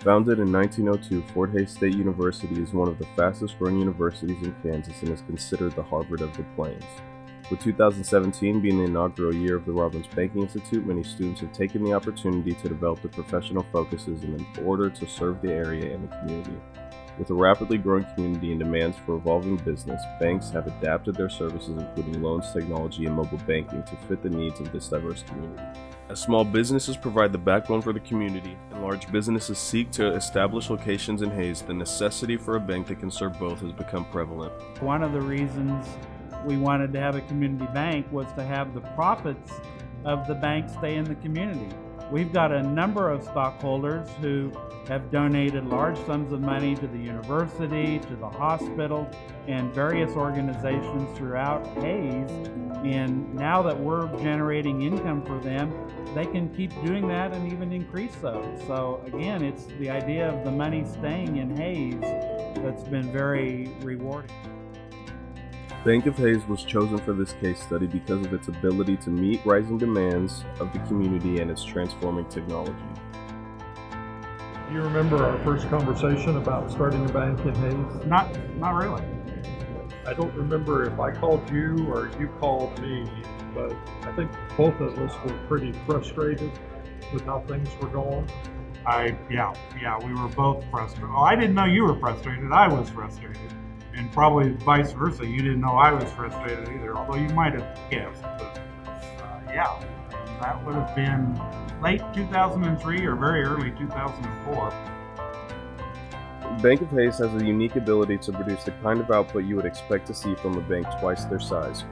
Founded in 1902, Fort Hays State University is one of the fastest growing universities in Kansas and is considered the Harvard of the Plains. With 2017 being the inaugural year of the Robbins Banking Institute, many students have taken the opportunity to develop their professional focuses in order to serve the area and the community. With a rapidly growing community and demands for evolving business, banks have adapted their services, including loans, technology, and mobile banking, to fit the needs of this diverse community. As small businesses provide the backbone for the community, and large businesses seek to establish locations in Hays, the necessity for a bank that can serve both has become prevalent. One of the reasons we wanted to have a community bank was to have the profits of the bank stay in the community. We've got a number of stockholders who have donated large sums of money to the university, to the hospital, and various organizations throughout Hays. And now that we're generating income for them, they can keep doing that and even increase so. So again, it's the idea of the money staying in Hays that's been very rewarding. Bank of Hays was chosen for this case study because of its ability to meet rising demands of the community and its transforming technology. Do you remember our first conversation about starting a bank in Hays? Not really. I don't remember if I called you or you called me, but I think both of us were pretty frustrated with how things were going. Yeah, we were both frustrated. Oh, I didn't know you were frustrated. I was frustrated. And probably vice versa. You didn't know I was frustrated either, although you might have guessed. But yeah, that would have been late 2003 or very early 2004. Bank of Hays has a unique ability to produce the kind of output you would expect to see from a bank twice their size.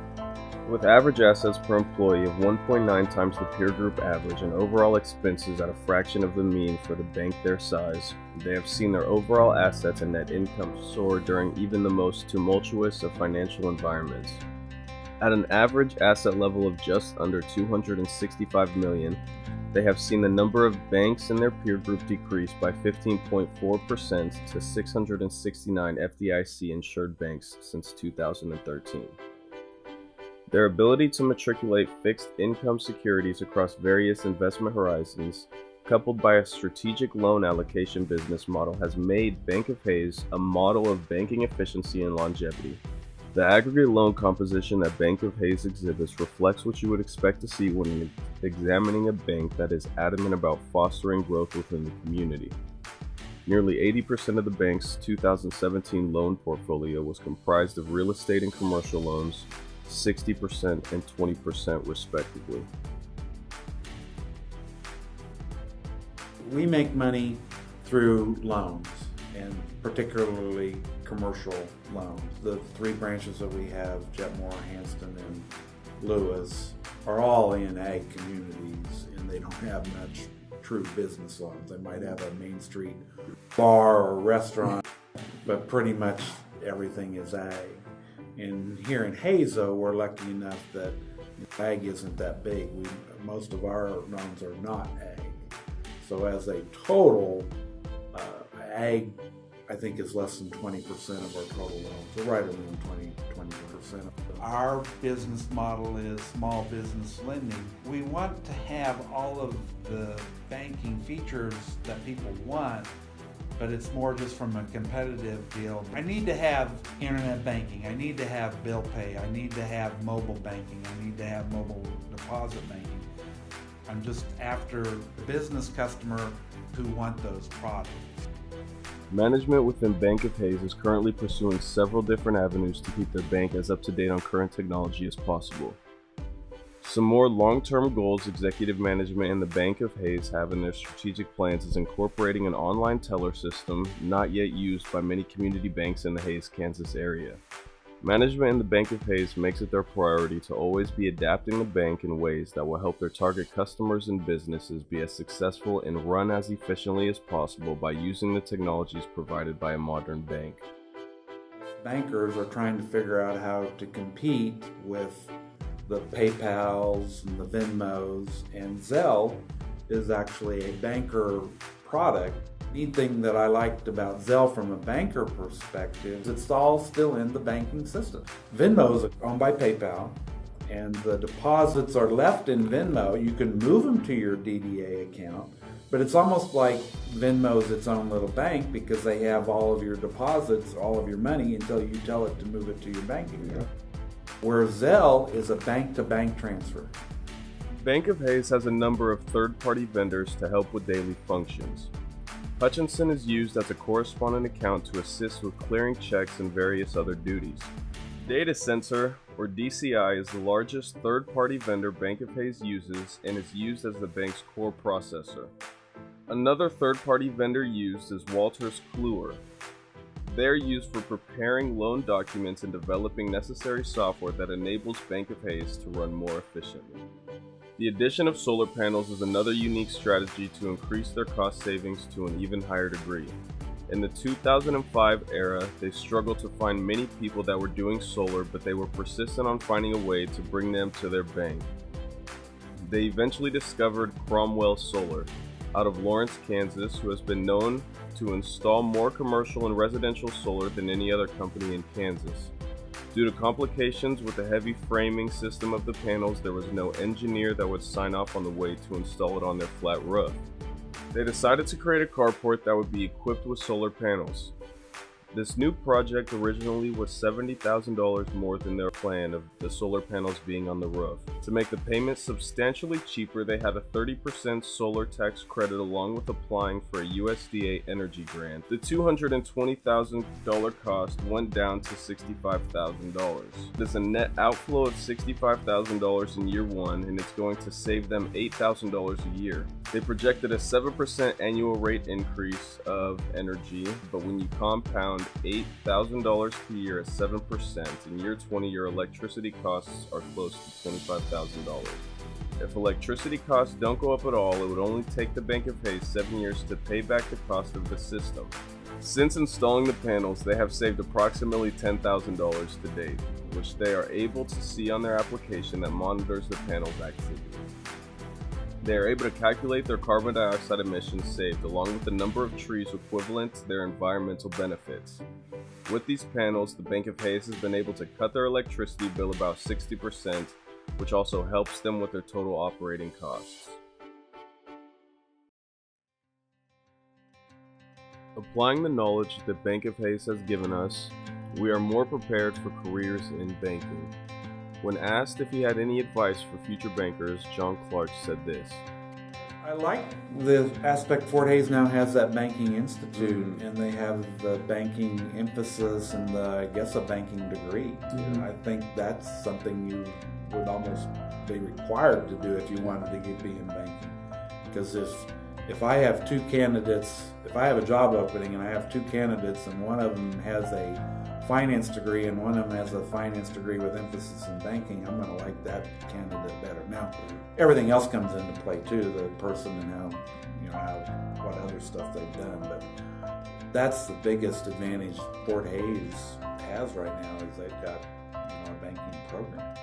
With average assets per employee of 1.9 times the peer group average and overall expenses at a fraction of the mean for the bank their size, they have seen their overall assets and net income soar during even the most tumultuous of financial environments. At an average asset level of just under $265 million, they have seen the number of banks in their peer group decrease by 15.4% to 669 FDIC insured banks since 2013. Their ability to matriculate fixed income securities across various investment horizons, coupled by a strategic loan allocation business model, has made Bank of Hays a model of banking efficiency and longevity. The aggregate loan composition that Bank of Hays exhibits reflects what you would expect to see when examining a bank that is adamant about fostering growth within the community. Nearly 80% of the bank's 2017 loan portfolio was comprised of real estate and commercial loans, 60% and 20% respectively. We make money through loans, and particularly commercial loans. The three branches that we have, Jetmore, Hanston, and Lewis, are all in ag communities, and they don't have much true business loans. They might have a Main Street bar or restaurant, but pretty much everything is ag. And here in Hays, though, we're lucky enough that ag isn't that big. Most of our loans are not ag. So as a total, ag, I think, is less than 20% of our total loans. So right around 20%. Our business model is small business lending. We want to have all of the banking features that people want, but it's more just from a competitive deal. I need to have internet banking. I need to have bill pay. I need to have mobile banking. I need to have mobile deposit banking. I'm just after the business customer who want those products. Management within Bank of Hays is currently pursuing several different avenues to keep their bank as up to date on current technology as possible. Some more long-term goals executive management and the Bank of Hays have in their strategic plans is incorporating an online teller system not yet used by many community banks in the Hays, Kansas area. Management in the Bank of Hays makes it their priority to always be adapting the bank in ways that will help their target customers and businesses be as successful and run as efficiently as possible by using the technologies provided by a modern bank. Bankers are trying to figure out how to compete with the PayPals and the Venmos, and Zelle is actually a banker product. Neat thing that I liked about Zelle from a banker perspective is it's all still in the banking system. Venmo is owned by PayPal, and the deposits are left in Venmo. You can move them to your DDA account, But it's almost like Venmo's its own little bank because they have all of your deposits, all of your money until you tell it to move it to your banking account. Where Zelle is a bank-to-bank transfer. Bank of Hayes has a number of third-party vendors to help with daily functions. Hutchinson is used as a correspondent account to assist with clearing checks and various other duties. Data Sensor, or DCI, is the largest third-party vendor Bank of Hayes uses and is used as the bank's core processor. Another third-party vendor used is Wolters Kluwer. They are used for preparing loan documents and developing necessary software that enables Bank of Hayes to run more efficiently. The addition of solar panels is another unique strategy to increase their cost savings to an even higher degree. In the 2005 era, they struggled to find many people that were doing solar, but they were persistent on finding a way to bring them to their bank. They eventually discovered Cromwell Solar, out of Lawrence, Kansas, who has been known to install more commercial and residential solar than any other company in Kansas. Due to complications with the heavy framing system of the panels, there was no engineer that would sign off on the way to install it on their flat roof. They decided to create a carport that would be equipped with solar panels. This new project originally was $70,000 more than their plan of the solar panels being on the roof. To make the payments substantially cheaper, they had a 30% solar tax credit along with applying for a USDA energy grant. The $220,000 cost went down to $65,000. There's a net outflow of $65,000 in year one, and it's going to save them $8,000 a year. They projected a 7% annual rate increase of energy, but when you compound $8,000 per year at 7%, in year 20 your electricity costs are close to $25,000. If electricity costs don't go up at all, it would only take the Bank of Hayes 7 years to pay back the cost of the system. Since installing the panels, they have saved approximately $10,000 to date, which they are able to see on their application that monitors the panel's activity. They are able to calculate their carbon dioxide emissions saved along with the number of trees equivalent to their environmental benefits. With these panels, the Bank of Hayes has been able to cut their electricity bill about 60%, which also helps them with their total operating costs. Applying the knowledge that Bank of Hayes has given us, we are more prepared for careers in banking. When asked if he had any advice for future bankers, John Clark said this. I like the aspect Fort Hays now has that banking institute, and they have the banking emphasis and I guess a banking degree. And I think that's something you would almost be required to do if you wanted to be in banking. Because if I have two candidates, if I have a job opening and I have two candidates and one of them has a finance degree and one of them has a finance degree with emphasis in banking, I'm going to like that candidate better. Now, everything else comes into play too, the person and what other stuff they've done. But that's the biggest advantage Fort Hays has right now is they've got a banking program.